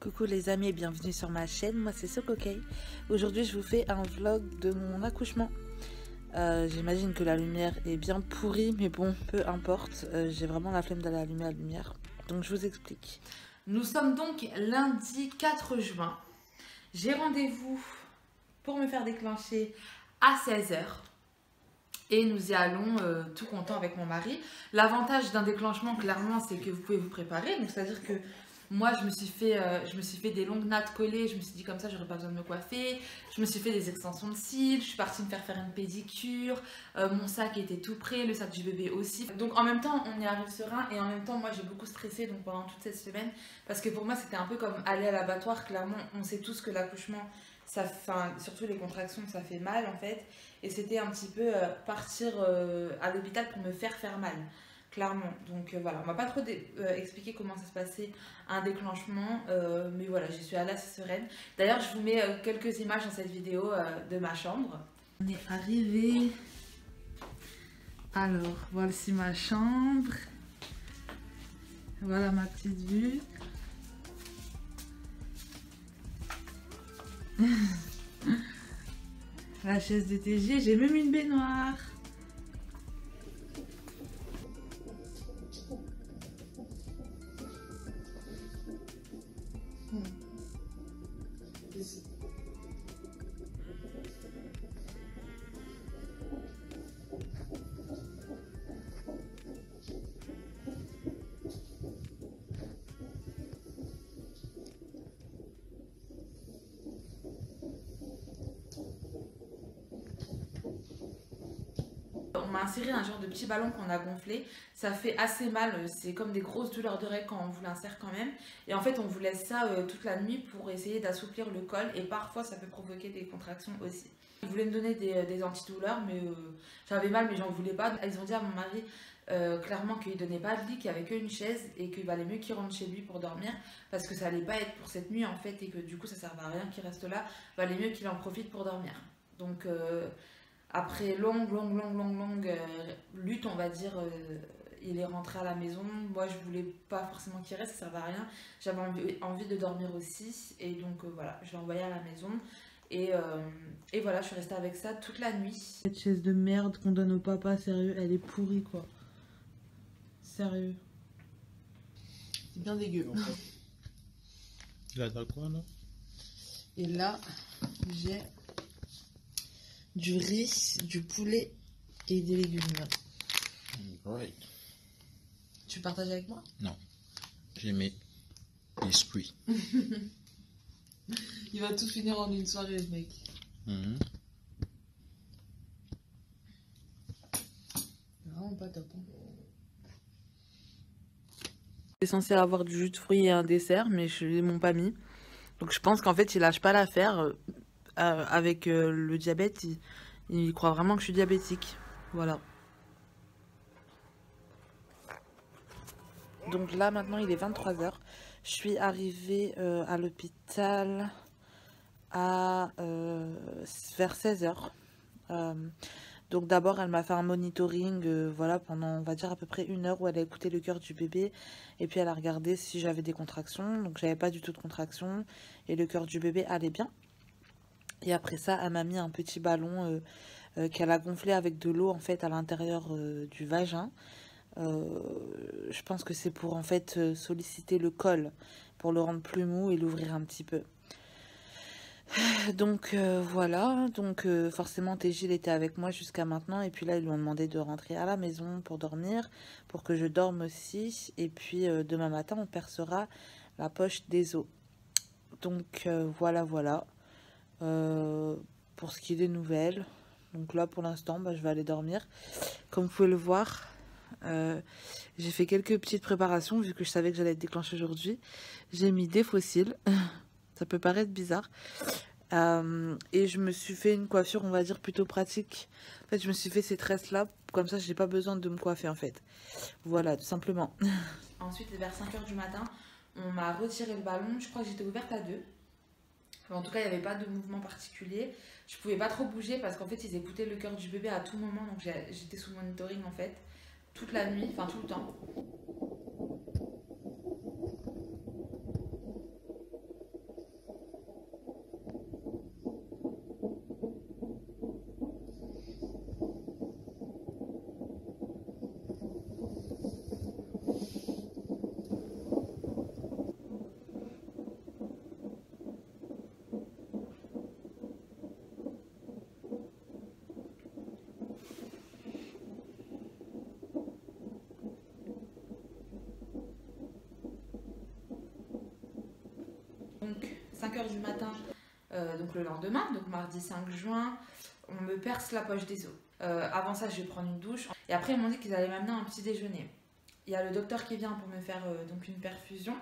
Coucou les amis et bienvenue sur ma chaîne, moi c'est Sokokei. Aujourd'hui je vous fais un vlog de mon accouchement. J'imagine que la lumière est bien pourrie mais bon, peu importe, j'ai vraiment la flemme d'aller allumer la lumière. Donc je vous explique. Nous sommes donc lundi 4 juin. J'ai rendez-vous pour me faire déclencher à 16 h. Et nous y allons tout content avec mon mari. L'avantage d'un déclenchement clairement c'est que vous pouvez vous préparer. Donc c'est-à-dire que moi, je me suis fait des longues nattes collées. Je me suis dit comme ça, j'aurais pas besoin de me coiffer. Je me suis fait des extensions de cils. Je suis partie me faire une pédicure. Mon sac était tout prêt, le sac du bébé aussi. Donc en même temps, on y arrive serein. Et en même temps, moi, j'ai beaucoup stressé donc pendant toute cette semaine. Parce que pour moi, c'était un peu comme aller à l'abattoir. Clairement, on sait tous que l'accouchement, surtout les contractions, ça fait mal en fait. Et c'était un petit peu partir à l'hôpital pour me faire mal. Clairement, donc voilà, on m'a pas trop expliqué comment ça se passait un déclenchement, mais voilà, j'y suis allée assez sereine. D'ailleurs, je vous mets quelques images dans cette vidéo de ma chambre. On est arrivé. Alors, voici ma chambre. Voilà ma petite vue. La chaise de TG, j'ai même une baignoire. On m'a inséré un genre de petit ballon qu'on a gonflé. Ça fait assez mal, c'est comme des grosses douleurs de règles quand on vous l'insère quand même. Et en fait, on vous laisse ça toute la nuit pour essayer d'assouplir le col. Et parfois, ça peut provoquer des contractions aussi. Ils voulaient me donner des antidouleurs, mais j'avais mal, mais j'en voulais pas. Ils ont dit à mon mari clairement qu'il ne donnait pas de lit, qu'il n'y avait qu'une chaise et qu'il valait mieux qu'il rentre chez lui pour dormir parce que ça allait pas être pour cette nuit en fait et que du coup, ça ne servait à rien qu'il reste là. Il valait mieux qu'il en profite pour dormir. Donc... après longue lutte, on va dire, il est rentré à la maison. Moi, je voulais pas forcément qu'il reste, ça servait à rien. J'avais envie de dormir aussi. Et donc, voilà, je l'ai envoyé à la maison. Et voilà, je suis restée avec ça toute la nuit. Cette chaise de merde qu'on donne au papa, sérieux, elle est pourrie, quoi. Sérieux. C'est bien dégueu. Il a dans quoi, là? Et là, j'ai... du riz, du poulet et des légumes. Right. Tu partages avec moi? Non. J'ai mes biscuits. Il va tout finir en une soirée, ce mec. C'est vraiment pas top. C'est censé avoir du jus de fruits et un dessert, mais ils m'ont pas mis. Donc je pense qu'en fait, il lâche pas l'affaire. Avec le diabète, il croit vraiment que je suis diabétique. Voilà. Donc là, maintenant, il est 23 h. Je suis arrivée à l'hôpital vers 16 h. Donc d'abord, elle m'a fait un monitoring voilà, pendant, on va dire, à peu près 1 heure où elle a écouté le cœur du bébé. Et puis, elle a regardé si j'avais des contractions. Donc, j'avais pas du tout de contractions. Et le cœur du bébé allait bien. Et après ça, elle m'a mis un petit ballon qu'elle a gonflé avec de l'eau en fait à l'intérieur du vagin. Je pense que c'est pour en fait solliciter le col, pour le rendre plus mou et l'ouvrir un petit peu. Donc voilà, donc forcément Tégil était avec moi jusqu'à maintenant. Et puis là, ils lui ont demandé de rentrer à la maison pour dormir, pour que je dorme aussi. Et puis demain matin, on percera la poche des os. Donc voilà. Pour ce qui est des nouvelles, donc là pour l'instant je vais aller dormir. Comme vous pouvez le voir, j'ai fait quelques petites préparations vu que je savais que j'allais être déclenchée aujourd'hui. J'ai mis des fossiles. Ça peut paraître bizarre, et je me suis fait une coiffure, on va dire, plutôt pratique. En fait, je me suis fait ces tresses là, comme ça j'ai pas besoin de me coiffer en fait. Voilà, tout simplement. Ensuite, vers 5 h du matin, on m'a retiré le ballon. Je crois que j'étais ouverte à 2. En tout cas, il n'y avait pas de mouvement particulier. Je pouvais pas trop bouger parce qu'en fait, ils écoutaient le cœur du bébé à tout moment. Donc, j'étais sous monitoring en fait, toute la nuit, enfin tout le temps. 5 h du matin, donc le lendemain, donc mardi 5 juin, on me perce la poche des os. Avant ça, je vais prendre une douche. Et après, ils m'ont dit qu'ils allaient m'amener un petit déjeuner. Il y a le docteur qui vient pour me faire donc une perfusion,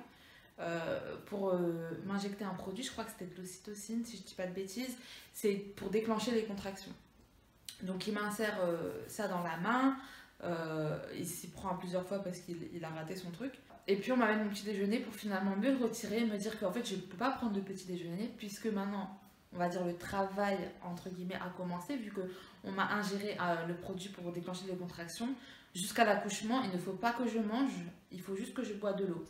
pour m'injecter un produit, je crois que c'était de l'ocytocine, si je ne dis pas de bêtises. C'est pour déclencher les contractions. Donc il m'insère ça dans la main, il s'y prend plusieurs fois parce qu'il a raté son truc. Et puis on m'amène mon petit déjeuner pour finalement me le retirer et me dire qu'en fait je ne peux pas prendre de petit déjeuner puisque maintenant, on va dire le travail entre guillemets a commencé vu qu'on m'a ingéré le produit pour déclencher les contractions. Jusqu'à l'accouchement, il ne faut pas que je mange, il faut juste que je bois de l'eau.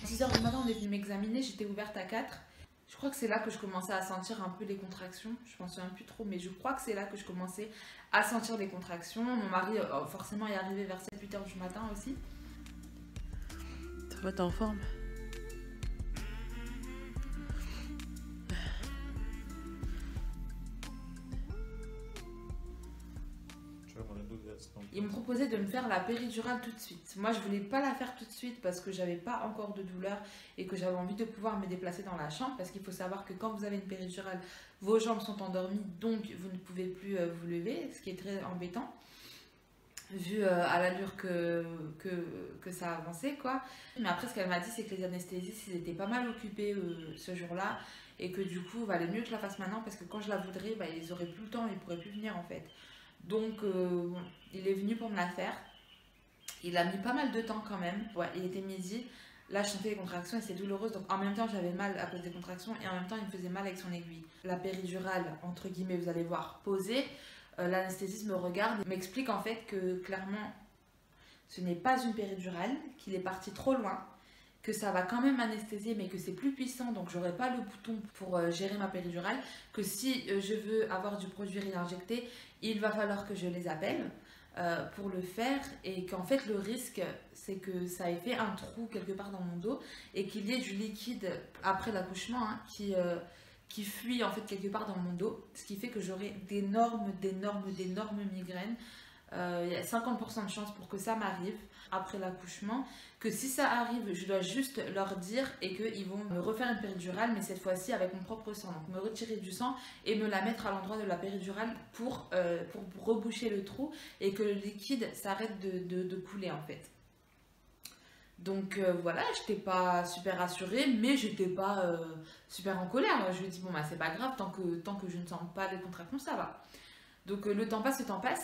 6 h du matin, on est venu m'examiner, j'étais ouverte à 4. Je crois que c'est là que je commençais à sentir un peu les contractions. Je m'en souviens plus trop, mais je crois que c'est là que je commençais à sentir les contractions. Mon mari, forcément, est arrivé vers 7-8 h du matin aussi. Ça va, t'es en forme? Ils m'ont proposé de me faire la péridurale tout de suite. Moi, je voulais pas la faire tout de suite parce que j'avais pas encore de douleur et que j'avais envie de pouvoir me déplacer dans la chambre. Parce qu'il faut savoir que quand vous avez une péridurale, vos jambes sont endormies, donc vous ne pouvez plus vous lever, ce qui est très embêtant, vu à l'allure que ça avançait, quoi. Mais après, ce qu'elle m'a dit, c'est que les anesthésistes, ils étaient pas mal occupés ce jour-là et que du coup, il valait mieux que je la fasse maintenant parce que quand je la voudrais, bah, ils auraient plus le temps, ils pourraient plus venir en fait. Donc, bon, il est venu pour me la faire. Il a mis pas mal de temps quand même. Ouais, il était midi. Là, je sentais les contractions et c'est douloureux. Donc, en même temps, j'avais mal à cause des contractions et en même temps, il me faisait mal avec son aiguille. La péridurale, entre guillemets, vous allez voir, posée. L'anesthésiste me regarde et m'explique en fait que clairement, ce n'est pas une péridurale, qu'il est parti trop loin, que ça va quand même anesthésier mais que c'est plus puissant, donc j'aurai pas le bouton pour gérer ma péridurale, que si je veux avoir du produit réinjecté, il va falloir que je les appelle pour le faire et qu'en fait le risque c'est que ça ait fait un trou quelque part dans mon dos et qu'il y ait du liquide après l'accouchement qui fuit en fait quelque part dans mon dos, ce qui fait que j'aurai d'énormes migraines. Il y a 50% de chance pour que ça m'arrive après l'accouchement, que si ça arrive, je dois juste leur dire et qu'ils vont me refaire une péridurale, mais cette fois-ci avec mon propre sang, donc me retirer du sang et me la mettre à l'endroit de la péridurale pour reboucher le trou et que le liquide s'arrête de couler en fait. Donc voilà, j'étais pas super rassurée, mais j'étais pas super en colère. Je lui ai dit bon bah c'est pas grave, tant que je ne sens pas les contractions, ça va. Donc le temps passe,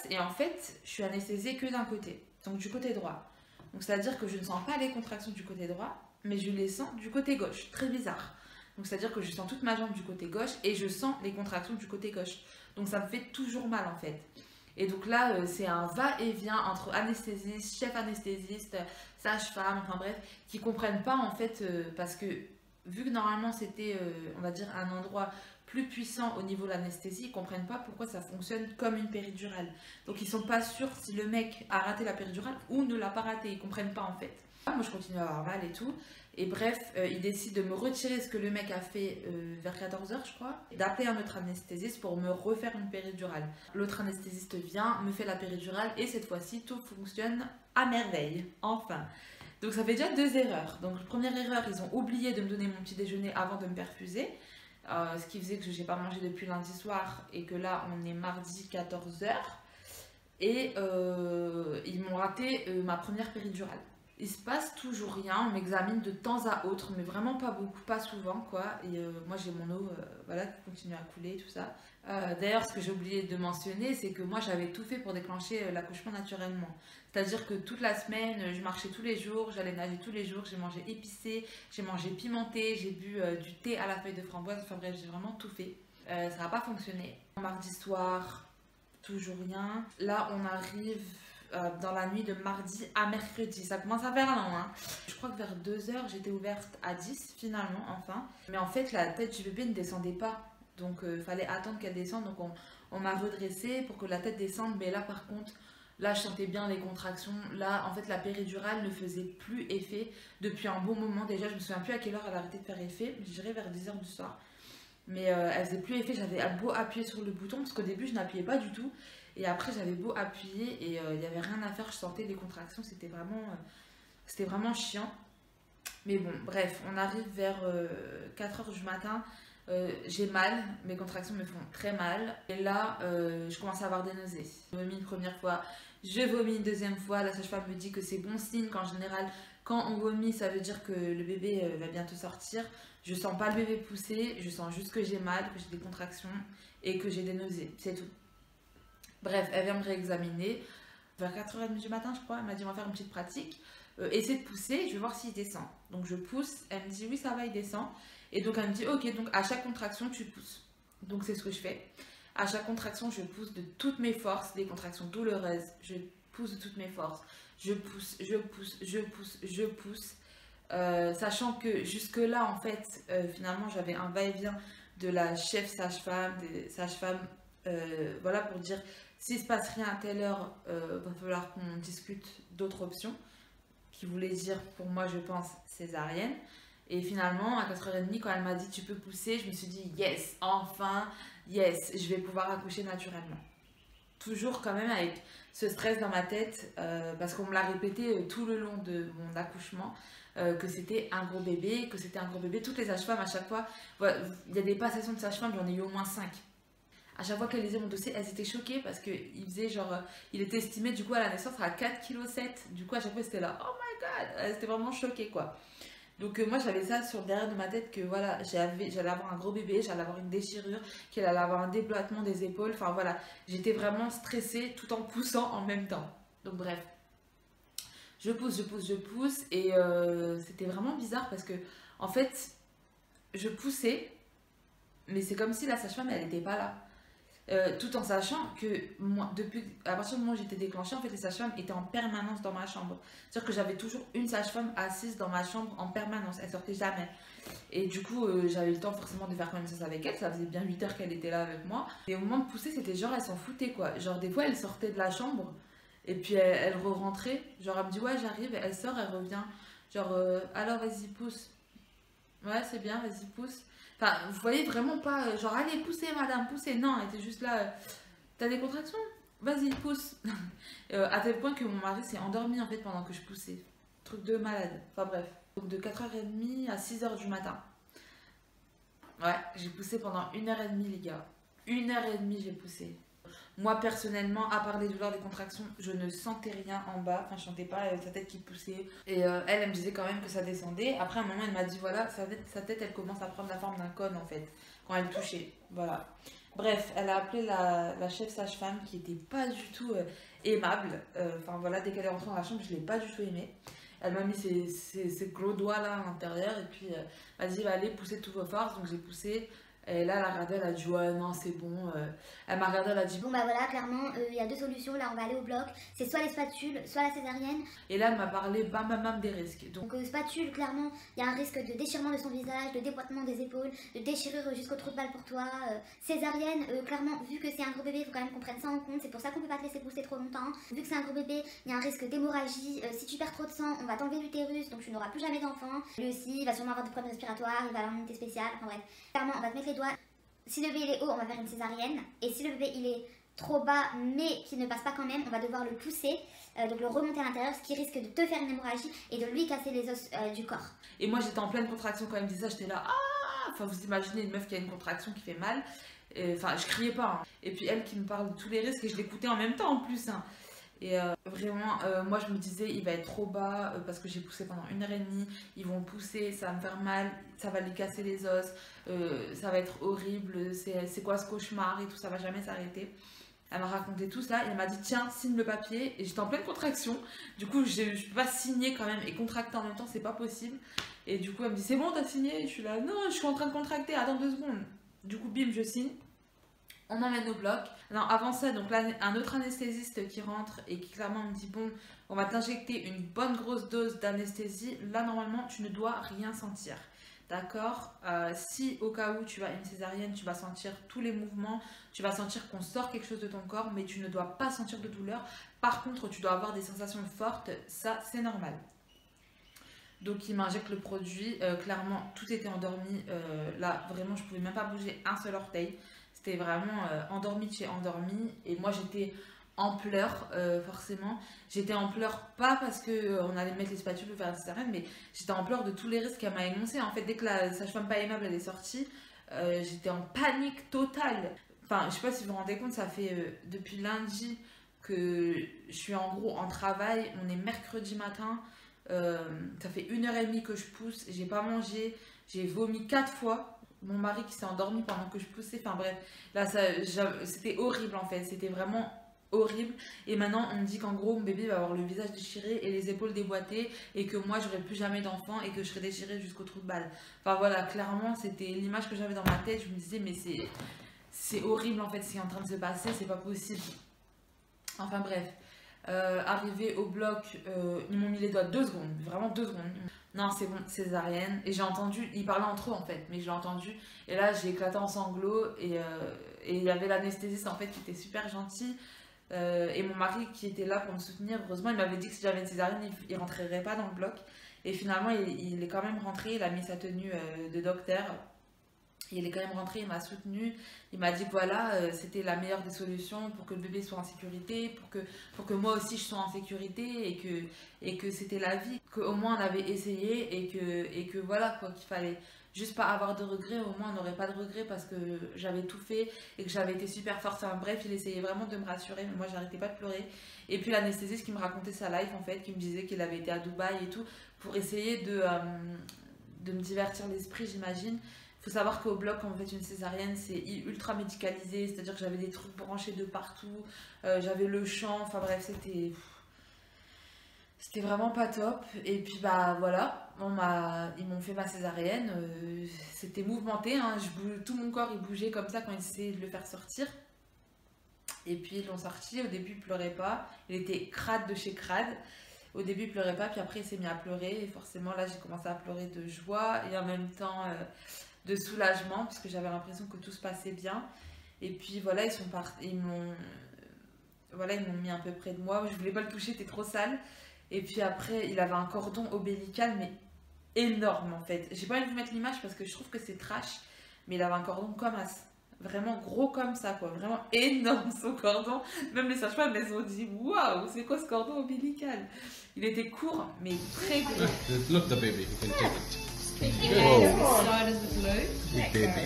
et en fait, je suis anesthésiée que d'un côté, donc du côté droit. Donc c'est-à-dire que je ne sens pas les contractions du côté droit, mais je les sens du côté gauche, très bizarre. Donc c'est-à-dire que je sens toute ma jambe du côté gauche et je sens les contractions du côté gauche. Donc ça me fait toujours mal en fait. Et donc là, c'est un va-et-vient entre anesthésiste, chef anesthésiste, sage-femme, enfin bref, qui comprennent pas en fait, parce que vu que normalement c'était, on va dire, un endroit plus puissant au niveau de l'anesthésie, ils comprennent pas pourquoi ça fonctionne comme une péridurale. Donc ils sont pas sûrs si le mec a raté la péridurale ou ne l'a pas raté, ils comprennent pas en fait. Moi je continue à avoir mal et tout, et bref, ils décident de me retirer ce que le mec a fait vers 14 h je crois, et d'appeler un autre anesthésiste pour me refaire une péridurale. L'autre anesthésiste vient, me fait la péridurale, et cette fois-ci tout fonctionne à merveille, enfin. Donc ça fait déjà 2 erreurs. Donc première erreur, ils ont oublié de me donner mon petit déjeuner avant de me perfuser. Ce qui faisait que je n'ai pas mangé depuis lundi soir et que là on est mardi 14 h et ils m'ont raté ma première péridurale. Il se passe toujours rien, on m'examine de temps à autre, mais vraiment pas beaucoup, pas souvent quoi. Et moi j'ai mon eau voilà, qui continue à couler, tout ça. D'ailleurs, ce que j'ai oublié de mentionner, c'est que moi j'avais tout fait pour déclencher l'accouchement naturellement. C'est-à-dire que toute la semaine, je marchais tous les jours, j'allais nager tous les jours, j'ai mangé épicé, j'ai mangé pimenté, j'ai bu du thé à la feuille de framboise, enfin bref, j'ai vraiment tout fait. Ça n'a pas fonctionné. Mardi soir, toujours rien. Là, on arrive dans la nuit de mardi à mercredi. Ça commence à faire long, hein. Je crois que vers 2 h, j'étais ouverte à 10 finalement, enfin. Mais en fait, la tête du bébé ne descendait pas. Donc, il fallait attendre qu'elle descende. Donc, on m'a redressée pour que la tête descende. Mais là, par contre, Là, je sentais bien les contractions. Là, en fait, la péridurale ne faisait plus effet depuis un bon moment. Déjà, je me souviens plus à quelle heure elle a arrêté de faire effet. Je dirais vers 10 h du soir. Mais elle faisait plus effet. J'avais beau appuyer sur le bouton parce qu'au début, je n'appuyais pas du tout. Et après, j'avais beau appuyer et il n'y avait rien à faire. Je sentais les contractions. C'était vraiment chiant. Mais bon, bref, on arrive vers 4 h du matin. J'ai mal, mes contractions me font très mal. Et là, je commence à avoir des nausées. Je vomis une première fois, je vomis une deuxième fois. La sage-femme me dit que c'est bon signe, qu'en général, quand on vomit, ça veut dire que le bébé va bientôt sortir. Je sens pas le bébé pousser, je sens juste que j'ai mal, que j'ai des contractions et que j'ai des nausées. C'est tout. Bref, elle vient me réexaminer. Vers 4 h 30 du matin, je crois, elle m'a dit on va faire une petite pratique. Essaie de pousser, je vais voir s'il descend. Donc je pousse, elle me dit oui, ça va, il descend. Et donc elle me dit ok, donc à chaque contraction tu pousses. Donc c'est ce que je fais. À chaque contraction je pousse de toutes mes forces, des contractions douloureuses, je pousse de toutes mes forces. Je pousse, je pousse, je pousse, je pousse. Sachant que jusque là en fait finalement j'avais un va-et-vient de la chef sage-femme, des sages-femmes, voilà pour dire s'il se passe rien à telle heure, va falloir qu'on discute d'autres options, qui voulait dire pour moi je pense césarienne. Et finalement, à 4 h 30, quand elle m'a dit tu peux pousser, je me suis dit yes, enfin, yes, je vais pouvoir accoucher naturellement. Toujours quand même avec ce stress dans ma tête, parce qu'on me l'a répété tout le long de mon accouchement, que c'était un gros bébé, que c'était un gros bébé. Toutes les sages-femmes, à chaque fois, voilà, il y a des passations de sages-femmes, j'en ai eu au moins 5. À chaque fois qu'elles lisaient mon dossier, elles étaient choquées parce qu'il faisait genre, il était estimé du coup à la naissance à 4,7 kg. Du coup, à chaque fois, c'était là, oh my god, elles étaient vraiment choquées quoi. Donc moi j'avais ça sur le derrière de ma tête que voilà, j'allais avoir un gros bébé, j'allais avoir une déchirure, qu'elle allait avoir un déploitement des épaules. Enfin voilà, j'étais vraiment stressée tout en poussant en même temps. Donc bref, je pousse, je pousse, je pousse et c'était vraiment bizarre parce que en fait, je poussais, mais c'est comme si la sage-femme elle n'était pas là. Tout en sachant que moi, à partir du moment où j'étais déclenchée, en fait, les sages-femmes étaient en permanence dans ma chambre. C'est-à-dire que j'avais toujours une sage-femme assise dans ma chambre en permanence, elle sortait jamais. Et du coup, j'avais le temps forcément de faire connaissance avec elle, ça faisait bien 8 heures qu'elle était là avec moi. Et au moment de pousser, c'était genre, elle s'en foutait quoi. Genre, des fois, elle sortait de la chambre et puis elle re-rentrait. Genre, elle me dit, ouais, j'arrive, elle sort, elle revient. Genre, alors vas-y, pousse. Ouais, c'est bien, vas-y, pousse. Enfin, vous voyez vraiment pas, genre, allez, poussez, madame, poussez. Non, elle était juste là, t'as des contractions? Vas-y, pousse. À tel point que mon mari s'est endormi, en fait, pendant que je poussais. Truc de malade. Enfin, bref. Donc, de 4 h 30 à 6 h du matin. Ouais, j'ai poussé pendant 1 h 30, les gars. 1 h 30, j'ai poussé. Moi, personnellement, à part les douleurs des contractions, je ne sentais rien en bas. Enfin, je sentais pas sa tête qui poussait. Et elle me disait quand même que ça descendait. Après, à un moment, elle m'a dit, voilà, sa tête, elle commence à prendre la forme d'un cône, en fait, quand elle touchait. Voilà. Bref, elle a appelé la chef sage-femme, qui était pas du tout aimable. Enfin, voilà, dès qu'elle est rentrée dans la chambre, je l'ai pas du tout aimée. Elle m'a mis ses gros doigts là à l'intérieur. Et puis, elle m'a dit, bah, allez, poussez toutes vos forces. Donc, j'ai poussé. Et là, elle a regardé, elle a dit ouais, non, c'est bon. Elle m'a regardé, elle a dit bon, bah voilà, clairement, il y a deux solutions. Là, on va aller au bloc. C'est soit les spatules, soit la césarienne. Et là, elle m'a parlé bam bam bam des risques. Donc, spatule, clairement, il y a un risque de déchirement de son visage, de déboîtement des épaules, de déchirure jusqu'au trou de balle pour toi. Césarienne, clairement, vu que c'est un gros bébé, il faut quand même qu'on prenne ça en compte. C'est pour ça qu'on peut pas te laisser pousser trop longtemps. Vu que c'est un gros bébé, il y a un risque d'hémorragie. Si tu perds trop de sang, on va t'enlever l'utérus, donc tu n'auras plus jamais d'enfant. Lui aussi, il va sûrement avoir des problèmes respiratoires, il va avoir une unité spéciale. Enfin bref, clairement, on va te mettre les doigts. Si le bébé il est haut, on va faire une césarienne. Et si le bébé il est trop bas mais qui ne passe pas quand même, on va devoir le pousser, donc le remonter à l'intérieur, ce qui risque de te faire une hémorragie et de lui casser les os du corps. Et moi j'étais en pleine contraction quand elle me disait ça, j'étais là, ah. Enfin vous imaginez une meuf qui a une contraction qui fait mal. Enfin je criais pas. Hein. Et puis elle qui me parle de tous les risques et je l'écoutais en même temps en plus. Hein. Et vraiment, moi je me disais, il va être trop bas parce que j'ai poussé pendant 1 h 30. Ils vont pousser, ça va me faire mal, ça va lui casser les os, ça va être horrible, c'est quoi ce cauchemar et tout, ça va jamais s'arrêter. Elle m'a raconté tout ça et elle m'a dit, tiens, signe le papier. Et j'étais en pleine contraction. Du coup, je ne peux pas signer quand même et contracter en même temps, c'est pas possible. Et du coup, elle me dit, c'est bon, t'as signé? Et je suis là, non, je suis en train de contracter, attends 2 secondes. Du coup, bim, je signe. On emmène au bloc. Non, avant ça, donc là, un autre anesthésiste qui rentre et qui clairement me dit, bon, on va t'injecter une bonne grosse dose d'anesthésie. Là, normalement, tu ne dois rien sentir. D'accord? Si au cas où tu as une césarienne, tu vas sentir tous les mouvements, tu vas sentir qu'on sort quelque chose de ton corps, mais tu ne dois pas sentir de douleur Par contre, tu dois avoir des sensations fortes, ça c'est normal. Donc il m'injecte le produit, clairement tout était endormi, là vraiment je pouvais même pas bouger un seul orteil, c'était vraiment endormi de chez endormi, et moi j'étais en pleurs forcément, j'étais en pleurs pas parce qu'on allait mettre les spatules pour faire une césarienne, mais j'étais en pleurs de tous les risques qu'elle m'a énoncés. En fait dès que la sage-femme pas aimable elle est sortie, j'étais en panique totale. Enfin je sais pas si vous vous rendez compte, ça fait depuis lundi que je suis en gros en travail, on est mercredi matin. Ça fait 1h30 que je pousse, j'ai pas mangé, j'ai vomi 4 fois. Mon mari qui s'est endormi pendant que je poussais, enfin bref, là c'était horrible en fait, c'était vraiment horrible. Et maintenant on me dit qu'en gros mon bébé va avoir le visage déchiré et les épaules déboîtées et que moi j'aurai plus jamais d'enfant et que je serai déchirée jusqu'au trou de balle. Enfin voilà, clairement c'était l'image que j'avais dans ma tête, je me disais mais c'est horrible en fait ce qui est en train de se passer, c'est pas possible. Enfin bref. Arrivé au bloc, ils m'ont mis les doigts 2 secondes, vraiment 2 secondes. Non, c'est bon, césarienne. Et j'ai entendu, ils parlaient entre eux en fait, mais j'ai entendu. Et là, j'ai éclaté en sanglots. Et il y avait l'anesthésiste en fait qui était super gentil. Et mon mari qui était là pour me soutenir, heureusement, il m'avait dit que si j'avais une césarienne, il rentrerait pas dans le bloc. Et finalement, il est quand même rentré, il a mis sa tenue de docteur. Il est quand même rentré, il m'a soutenu, il m'a dit que voilà, c'était la meilleure des solutions pour que le bébé soit en sécurité, pour que moi aussi je sois en sécurité et que c'était la vie, qu'au moins on avait essayé et que voilà quoi, qu'il fallait juste pas avoir de regrets, au moins on n'aurait pas de regrets parce que j'avais tout fait et que j'avais été super forte. Enfin bref, il essayait vraiment de me rassurer, mais moi j'arrêtais pas de pleurer. Et puis l'anesthésiste qui me racontait sa life en fait, qui me disait qu'il avait été à Dubaï et tout, pour essayer de me divertir l'esprit j'imagine. Il faut savoir qu'au bloc, quand on fait une césarienne, c'est ultra médicalisé, c'est-à-dire que j'avais des trucs branchés de partout, j'avais le chant, enfin bref, c'était vraiment pas top. Et puis bah voilà, ils m'ont fait ma césarienne, c'était mouvementé, hein, tout mon corps il bougeait comme ça quand ils essayaient de le faire sortir. Et puis ils l'ont sorti, au début il pleurait pas, il était crade de chez crade. Au début il pleurait pas, puis après il s'est mis à pleurer, et forcément là j'ai commencé à pleurer de joie et en même temps de soulagement parce que j'avais l'impression que tout se passait bien. Et puis voilà, ils sont partis, ils m'ont mis un peu près de moi, je voulais pas le toucher, c'était trop sale. Et puis après il avait un cordon ombilical mais énorme en fait, j'ai pas envie de vous mettre l'image parce que je trouve que c'est trash, mais il avait un cordon comme ça, vraiment gros comme ça quoi, vraiment énorme son cordon. Même les sages-femmes elles ont dit waouh, c'est quoi ce cordon ombilical. Il était court mais très gros. Look the baby, you can take it. Wow. Sliders with Lou. Big baby.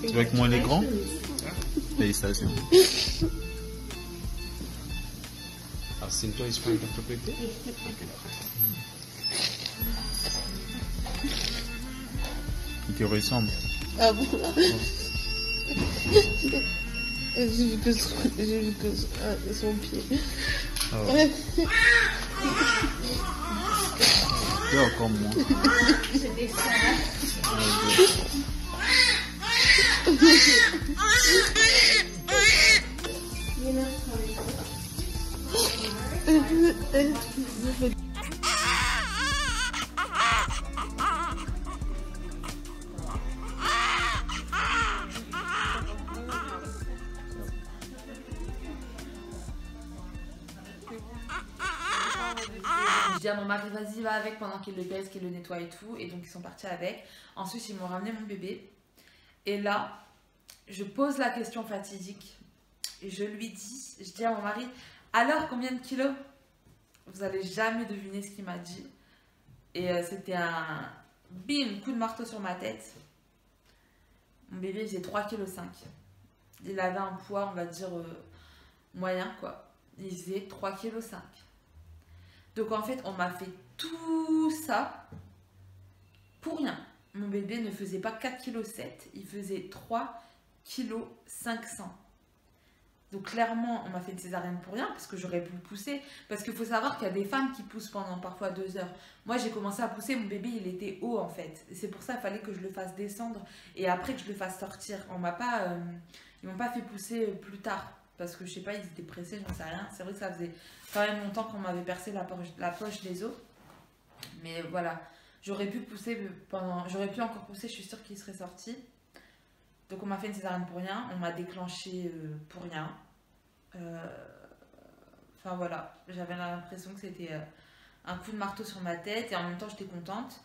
Tu vois que moi il est grand? Félicitations. Cinto is fine comfortably? Il te ressemble. Ah bon? J'ai vu que son pied. Oh. C'est comme moi. C'était ça. Je dis à mon mari vas-y va avec pendant qu'il le baise, qu'il le nettoie et tout, et donc ils sont partis avec. Ensuite ils m'ont ramené mon bébé et là je pose la question fatidique et je dis à mon mari alors combien de kilos? Vous allez jamais deviner ce qu'il m'a dit. Et c'était un bim, coup de marteau sur ma tête. Mon bébé il faisait 3,5 kg. Il avait un poids on va dire moyen quoi. Il faisait 3,5 kg. Donc en fait, on m'a fait tout ça pour rien. Mon bébé ne faisait pas 4,7 kg, il faisait 3,5 kg. Donc clairement, on m'a fait une césarienne pour rien parce que j'aurais pu pousser. Parce qu'il faut savoir qu'il y a des femmes qui poussent pendant parfois 2 heures. Moi, j'ai commencé à pousser, mon bébé, il était haut en fait. C'est pour ça qu'il fallait que je le fasse descendre et après que je le fasse sortir. Ils m'ont pas fait pousser plus tard. Parce que je sais pas, ils étaient pressés, j'en sais rien. C'est vrai que ça faisait quand même longtemps qu'on m'avait percé la poche des os. Mais voilà, j'aurais pu pousser j'aurais pu encore pousser, je suis sûre qu'il serait sorti. Donc on m'a fait une césarienne pour rien, on m'a déclenché pour rien. Enfin voilà, j'avais l'impression que c'était un coup de marteau sur ma tête et en même temps j'étais contente.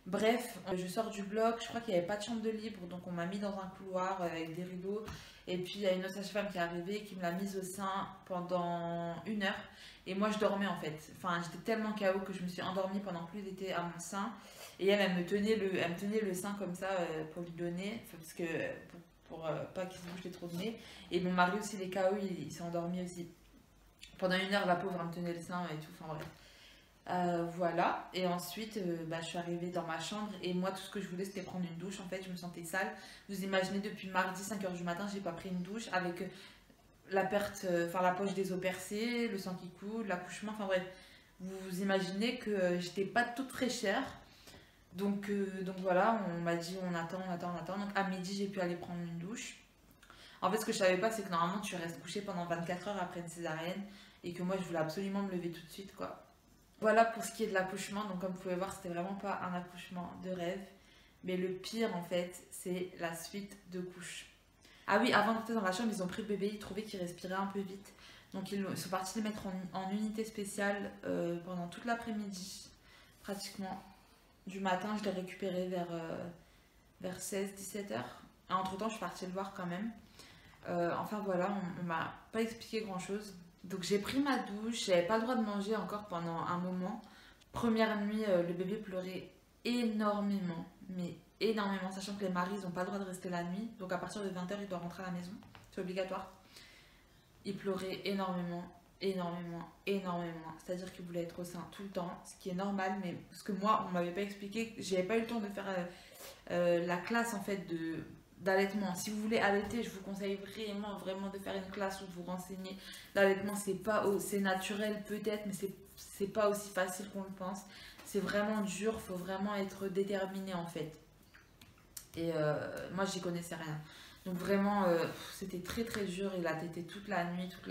Bref, je sors du bloc, je crois qu'il n'y avait pas de chambre de libre, donc on m'a mis dans un couloir avec des rideaux. Et puis il y a une autre sage-femme qui est arrivée, qui me l'a mise au sein pendant 1 heure. Et moi je dormais en fait. Enfin j'étais tellement KO que je me suis endormie pendant que lui était à mon sein. Et elle me tenait le sein comme ça pour lui donner, parce que pour pas qu'il se bouge trop de nez. Et mon mari aussi, il est KO, il s'est endormi aussi. Pendant 1 heure, la pauvre, elle me tenait le sein et tout, enfin bref. Voilà, et ensuite je suis arrivée dans ma chambre et moi tout ce que je voulais c'était prendre une douche. En fait je me sentais sale, vous imaginez, depuis mardi 5h du matin j'ai pas pris une douche avec la perte, la poche des os percés, le sang qui coule, l'accouchement, enfin bref, vous imaginez que j'étais pas toute fraîcheur. Donc voilà, on m'a dit on attend, donc à midi j'ai pu aller prendre une douche. En fait ce que je savais pas c'est que normalement tu restes couché pendant 24 heures après une césarienne et que moi je voulais absolument me lever tout de suite quoi. Voilà pour ce qui est de l'accouchement, donc comme vous pouvez voir, c'était vraiment pas un accouchement de rêve. Mais le pire en fait, c'est la suite de couches. Ah oui, avant d'entrer dans la chambre, ils ont pris le bébé, ils trouvaient qu'il respirait un peu vite. Donc ils sont partis le mettre en unité spéciale pendant toute l'après-midi, pratiquement. Du matin, je l'ai récupéré vers 16-17 heures. Entre temps, je suis partie le voir quand même. Enfin voilà, on m'a pas expliqué grand chose. Donc j'ai pris ma douche, j'avais pas le droit de manger encore pendant un moment. Première nuit, le bébé pleurait énormément, mais énormément, sachant que les maris n'ont pas le droit de rester la nuit. Donc à partir de 20h, il doit rentrer à la maison, c'est obligatoire. Il pleurait énormément, c'est-à-dire qu'il voulait être au sein tout le temps, ce qui est normal, mais parce que moi, on m'avait pas expliqué, j'avais pas eu le temps de faire la classe en fait d'allaitement. Si vous voulez allaiter, je vous conseille vraiment de faire une classe où vous renseignez. L'allaitement, c'est naturel peut-être, mais c'est pas aussi facile qu'on le pense. C'est vraiment dur, faut vraiment être déterminé en fait. Et moi, j'y connaissais rien. Donc vraiment, c'était très dur. Il a tété toute la nuit. Donc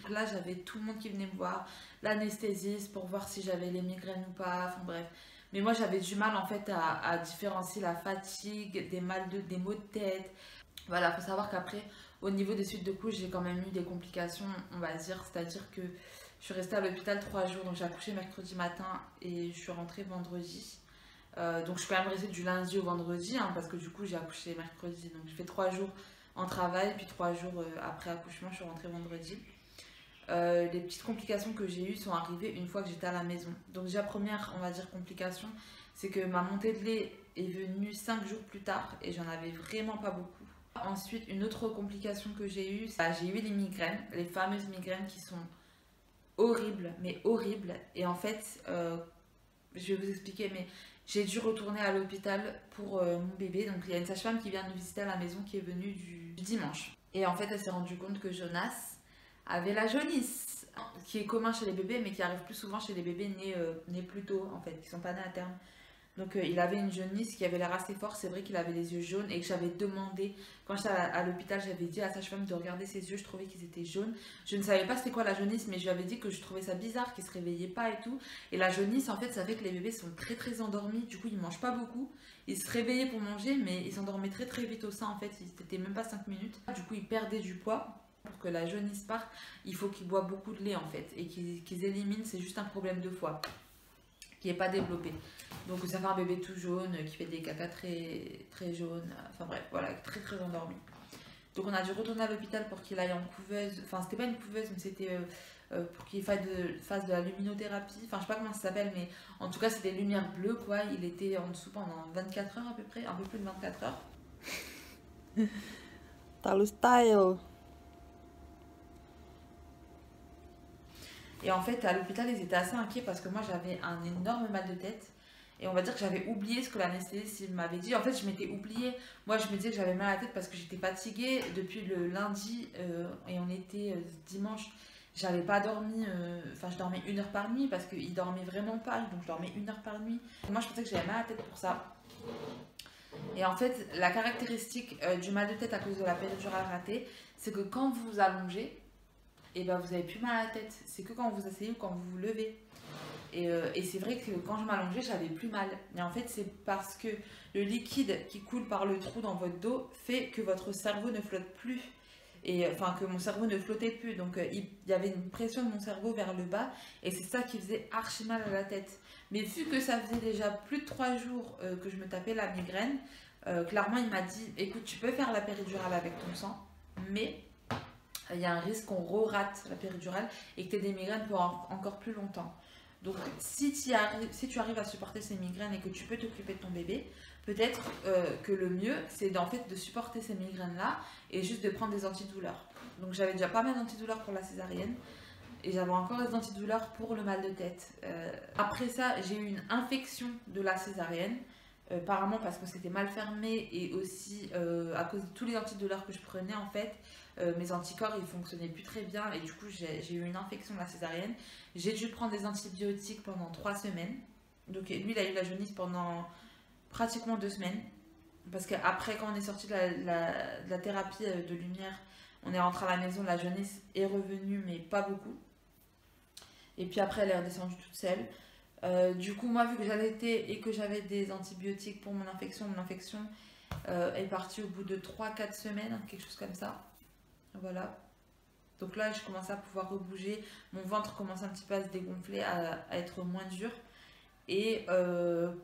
là, j'avais tout le monde qui venait me voir, l'anesthésiste pour voir si j'avais les migraines ou pas. Enfin bref. Mais moi, j'avais du mal en fait à différencier la fatigue, des maux de tête. Voilà, faut savoir qu'après, au niveau des suites de couches, j'ai quand même eu des complications, on va dire. C'est-à-dire que je suis restée à l'hôpital 3 jours. Donc j'ai accouché mercredi matin et je suis rentrée vendredi. Donc je suis quand même restée du lundi au vendredi, parce que du coup j'ai accouché mercredi. Donc j'ai fait 3 jours en travail, puis 3 jours après accouchement, je suis rentrée vendredi. Les petites complications que j'ai eues sont arrivées une fois que j'étais à la maison. Donc déjà première, on va dire, complication, c'est que ma montée de lait est venue 5 jours plus tard et j'en avais vraiment pas beaucoup. Ensuite, une autre complication que j'ai eue, j'ai eu les migraines, les fameuses migraines qui sont horribles, mais horribles. Et en fait, je vais vous expliquer, mais j'ai dû retourner à l'hôpital pour mon bébé. Donc il y a une sage-femme qui vient nous visiter à la maison qui est venue du dimanche. Et en fait, elle s'est rendue compte que Jonas avait la jaunisse, qui est commun chez les bébés, mais qui arrive plus souvent chez les bébés nés plus tôt, en fait, qui sont pas nés à terme. Donc il avait une jaunisse qui avait l'air assez fort, c'est vrai qu'il avait les yeux jaunes et que j'avais demandé, quand j'étais à l'hôpital, j'avais dit à la sage-femme de regarder ses yeux, je trouvais qu'ils étaient jaunes. Je ne savais pas c'était quoi la jaunisse, mais je lui avais dit que je trouvais ça bizarre, qu'il se réveillait pas et tout. Et la jaunisse, en fait, ça fait que les bébés sont très endormis, du coup ils mangent pas beaucoup. Ils se réveillaient pour manger, mais ils s'endormaient très vite au sein, en fait, c'était même pas 5 minutes. Du coup ils perdaient du poids. Pour que la jaunisse parte, il faut qu'ils boivent beaucoup de lait en fait, et qu'ils éliminent, c'est juste un problème de foie qui n'est pas développé. Donc ça fait un bébé tout jaune, qui fait des caca très jaunes, enfin bref, voilà, très endormi. Donc on a dû retourner à l'hôpital pour qu'il aille en couveuse, enfin c'était pas une couveuse, mais c'était pour qu'il fasse de la luminothérapie, enfin je sais pas comment ça s'appelle, mais en tout cas c'était des lumières bleues quoi, il était en dessous pendant 24 heures à peu près, un peu plus de 24 heures. T'as le style. Et en fait, à l'hôpital, ils étaient assez inquiets parce que moi, j'avais un énorme mal de tête. Et on va dire que j'avais oublié ce que l'anesthésiste m'avait dit. En fait, je m'étais oubliée. Moi, je me disais que j'avais mal à la tête parce que j'étais fatiguée depuis le lundi. Et on était dimanche. J'avais pas dormi. Enfin, je dormais 1 heure par nuit parce qu'il dormait vraiment pas. Donc, je dormais 1 heure par nuit. Moi, je pensais que j'avais mal à la tête pour ça. Et en fait, la caractéristique du mal de tête à cause de la péridurale ratée, c'est que quand vous vous allongez, et ben vous avez plus mal à la tête. C'est que quand vous vous asseyez ou quand vous vous levez. Et c'est vrai que quand je m'allongeais, j'avais plus mal. Et en fait, c'est parce que le liquide qui coule par le trou dans votre dos fait que votre cerveau ne flotte plus. Et enfin, que mon cerveau ne flottait plus. Donc, il y avait une pression de mon cerveau vers le bas. Et c'est ça qui faisait archi mal à la tête. Mais vu que ça faisait déjà plus de 3 jours que je me tapais la migraine, clairement, il m'a dit, écoute, tu peux faire la péridurale avec ton sang, mais il y a un risque qu'on re-rate la péridurale et que tu aies des migraines pour encore plus longtemps. Donc, si tu arrives à supporter ces migraines et que tu peux t'occuper de ton bébé, peut-être que le mieux, c'est en fait de supporter ces migraines-là et juste de prendre des antidouleurs. Donc, j'avais déjà pas mal d'antidouleurs pour la césarienne et j'avais encore des antidouleurs pour le mal de tête. Après ça, j'ai eu une infection de la césarienne, apparemment parce que c'était mal fermé et aussi à cause de tous les antidouleurs que je prenais en fait. Mes anticorps ils fonctionnaient plus très bien et du coup j'ai eu une infection de la césarienne. J'ai dû prendre des antibiotiques pendant 3 semaines. Donc lui il a eu la jaunisse pendant pratiquement 2 semaines. Parce qu'après quand on est sorti de la thérapie de lumière, on est rentré à la maison, la jaunisse est revenue mais pas beaucoup. Et puis après elle est redescendue toute seule. Du coup moi vu que j'allaitais et que j'avais des antibiotiques pour mon infection est partie au bout de 3-4 semaines, quelque chose comme ça. Voilà, donc là je commence à pouvoir rebouger, mon ventre commence un petit peu à se dégonfler, à être moins dur. Et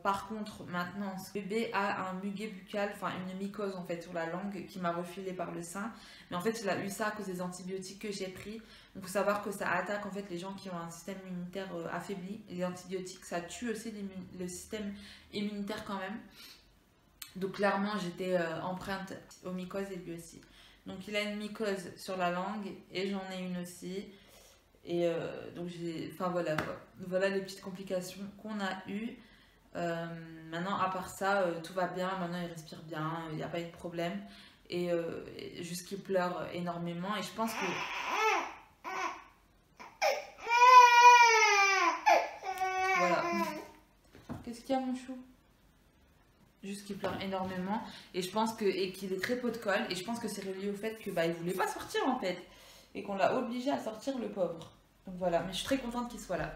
par contre maintenant ce bébé a un muguet buccal, enfin une mycose en fait sur la langue qui m'a refilé par le sein. Mais en fait il a eu ça à cause des antibiotiques que j'ai pris. Donc il faut savoir que ça attaque en fait les gens qui ont un système immunitaire affaibli. Les antibiotiques ça tue aussi le système immunitaire quand même. Donc clairement j'étais empreinte aux mycoses et lui aussi. Donc il a une mycose sur la langue et j'en ai une aussi. Et donc enfin voilà quoi. Voilà les petites complications qu'on a eues. Maintenant à part ça, tout va bien. Maintenant il respire bien, il n'y a pas eu de problème. Et juste qu'il pleure énormément. Et je pense que... Voilà. Qu'est-ce qu'il y a mon chou ? Juste qu'il pleure énormément et je pense que qu'il est très pot de colle et je pense que c'est relié au fait que il voulait pas sortir en fait et qu'on l'a obligé à sortir le pauvre. Donc voilà, mais je suis très contente qu'il soit là.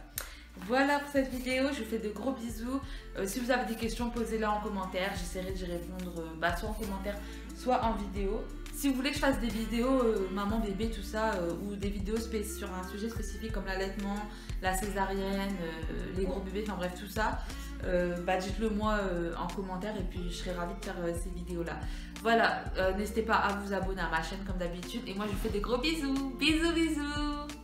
Voilà pour cette vidéo, je vous fais de gros bisous. Si vous avez des questions, posez-les en commentaire, j'essaierai d'y répondre soit en commentaire, soit en vidéo. Si vous voulez que je fasse des vidéos maman, bébé, tout ça, ou des vidéos sur un sujet spécifique comme l'allaitement, la césarienne, les gros bébés, enfin bref tout ça, dites-le moi en commentaire et puis je serai ravie de faire ces vidéos là. Voilà, n'hésitez pas à vous abonner à ma chaîne comme d'habitude et moi je vous fais des gros bisous, bisous bisous.